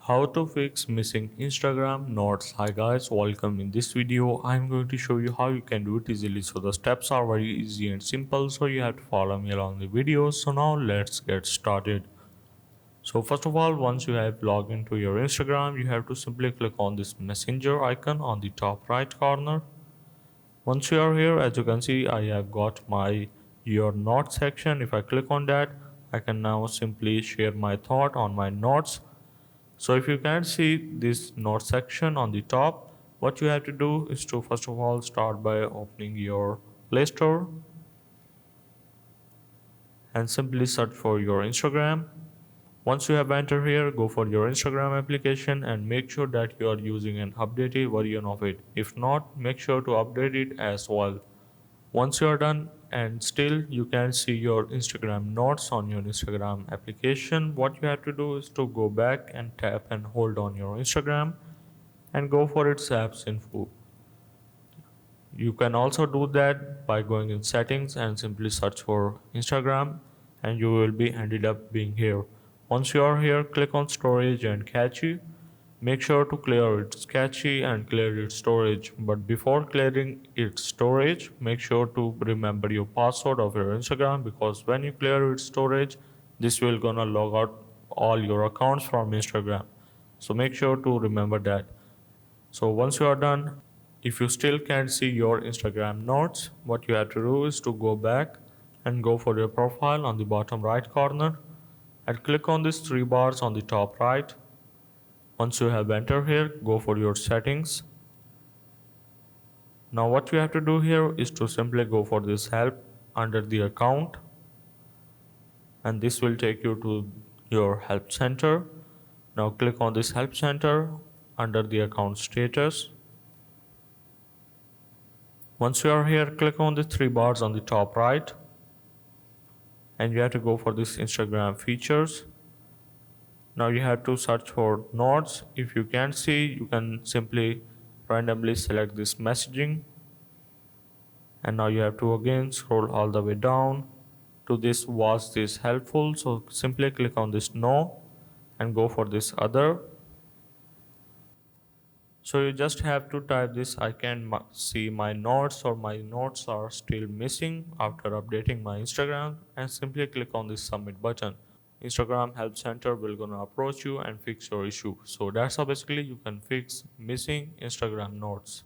How to fix missing Instagram notes. Hi guys, welcome. In this video I'm going to show you how you can do it easily. So the steps are very easy and simple, so you have to follow me along the video. So now let's get started. So first of all, once you have logged into your Instagram, you have to simply click on this messenger icon on the top right corner. Once you are here, as you can see, I have got my your notes section. If I click on that, I can now simply share my thought on my notes. So if you can't see this note section on the top, what you have to do is to first of all start by opening your Play Store and simply search for your Instagram. Once you have entered here, go for your Instagram application and make sure that you are using an updated version of it. If not, make sure to update it as well. Once you are done and still you can see your Instagram notes on your Instagram application, what you have to do is to go back and tap and hold on your Instagram and go for its apps info. You can also do that by going in settings and simply search for Instagram and you will be ended up being here. Once you are here, click on storage and cache. Make sure to clear its cache and clear its storage. But before clearing its storage, make sure to remember your password of your Instagram, because when you clear its storage, this will gonna log out all your accounts from Instagram. So make sure to remember that. So once you are done, if you still can't see your Instagram notes, what you have to do is to go back and go for your profile on the bottom right corner and click on these three bars on the top right. Once you have entered here, go for your settings. Now what you have to do here is to simply go for this help under the account, and this will take you to your help center. Now click on this help center under the account status. Once you are here, click on the three bars on the top right and you have to go for this Instagram features. Now you have to search for notes. If you can't see, you can simply randomly select this messaging, and now you have to again scroll all the way down to this was this helpful. So simply click on this no and go for this other. So you just have to type this I can see my notes, or my notes are still missing after updating my Instagram, and simply click on this submit button. Instagram help center will gonna approach you and fix your issue. So that's how basically you can fix missing Instagram notes.